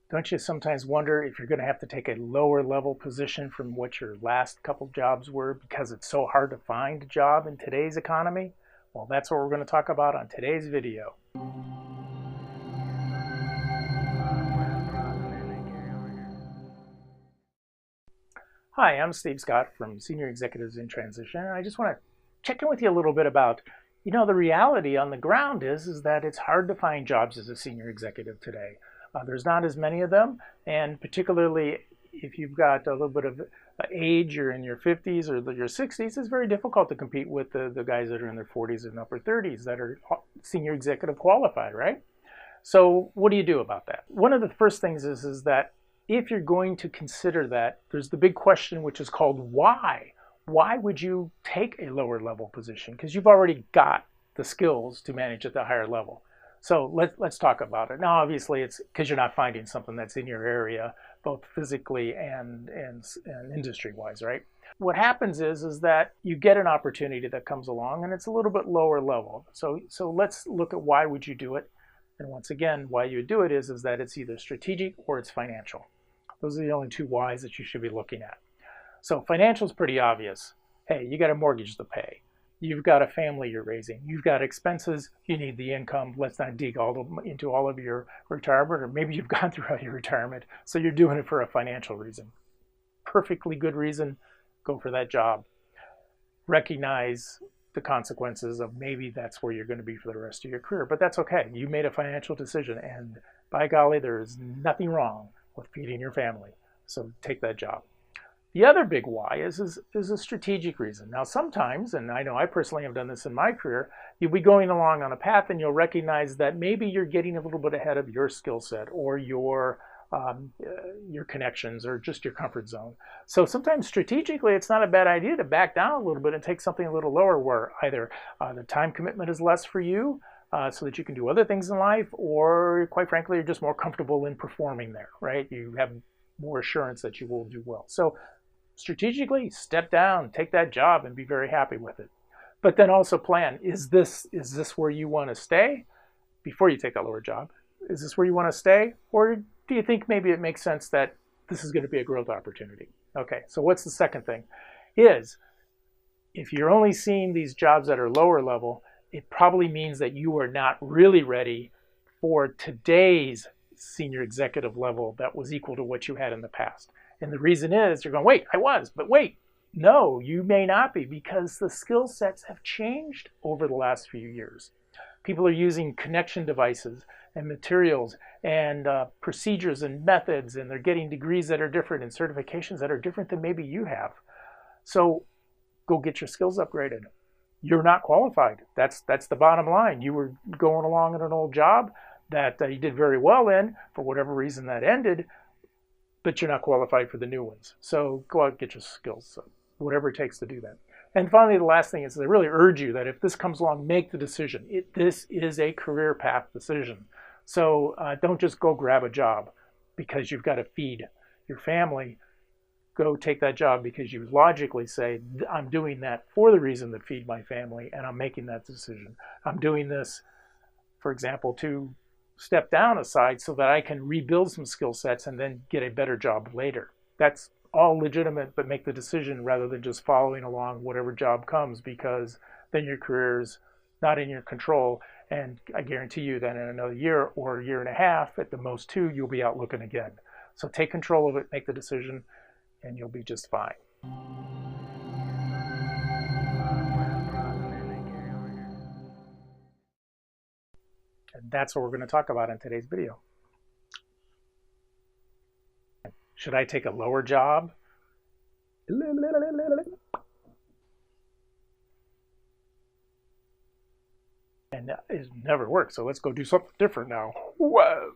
Don't you sometimes wonder if you're going to have to take a lower level position from what your last couple jobs were because it's so hard to find a job in today's economy? Well, that's what we're going to talk about on today's video. Hi, I'm Steve Scott from Senior Executives in Transition, and I just want to check in with you a little bit about, the reality on the ground is that it's hard to find jobs as a senior executive today. There's not as many of them, and particularly if you've got a little bit of age, you're in your 50s or your 60s, it's very difficult to compete with the guys that are in their 40s and upper 30s that are senior executive qualified, right? So what do you do about that? One of the first things is that if you're going to consider that, there's the big question, which is called why. Why would you take a lower level position? Because you've already got the skills to manage at the higher level. So let's talk about it. Now, obviously, it's because you're not finding something that's in your area, both physically and industry-wise, right? What happens is that you get an opportunity that comes along, and it's a little bit lower level. So let's look at why would you do it. And once again, why you do it is that it's either strategic or it's financial. Those are the only two whys that you should be looking at. So financial is pretty obvious. Hey, you got a mortgage to pay. You've got a family you're raising. You've got expenses. You need the income. Let's not dig into all of your retirement, or maybe you've gone through all your retirement, so you're doing it for a financial reason. Perfectly good reason. Go for that job. Recognize the consequences of maybe that's where you're going to be for the rest of your career, but that's okay. You made a financial decision, and by golly, there is nothing wrong with feeding your family. So take that job. The other big why is a strategic reason. Now, sometimes, and I know I personally have done this in my career, you'll be going along on a path and you'll recognize that maybe you're getting a little bit ahead of your skill set or your connections or just your comfort zone. So sometimes strategically, it's not a bad idea to back down a little bit and take something a little lower where either the time commitment is less for you so that you can do other things in life, or quite frankly, you're just more comfortable in performing there, right? You have more assurance that you will do well. So strategically, step down, take that job, and be very happy with it. But then also plan, is this where you want to stay before you take that lower job? Is this where you want to stay? Or do you think maybe it makes sense that this is going to be a growth opportunity? Okay, so what's the second thing? Is if you're only seeing these jobs that are lower level, it probably means that you are not really ready for today's senior executive level that was equal to what you had in the past. And the reason is you're going, wait, I was, but wait, no, you may not be, because the skill sets have changed over the last few years. People are using connection devices and materials and procedures and methods, and they're getting degrees that are different and certifications that are different than maybe you have. So go get your skills upgraded. You're not qualified. That's the bottom line. You were going along in an old job that you did very well in, for whatever reason that ended, but you're not qualified for the new ones. So go out and get your skills, whatever it takes to do that. And finally, the last thing is I really urge you that if this comes along, make the decision. This is a career path decision. So don't just go grab a job because you've got to feed your family. Go take that job because you logically say, I'm doing that for the reason to feed my family, and I'm making that decision. I'm doing this, for example, to step down aside so that I can rebuild some skill sets and then get a better job later. That's all legitimate, but make the decision rather than just following along whatever job comes, because then your career's not in your control. And I guarantee you that in another year or a year and a half, at the most two, you'll be out looking again. So take control of it, make the decision, and you'll be just fine. And that's what we're going to talk about in today's video. Should I take a lower job? And it never works, so let's go do something different now. Whoa.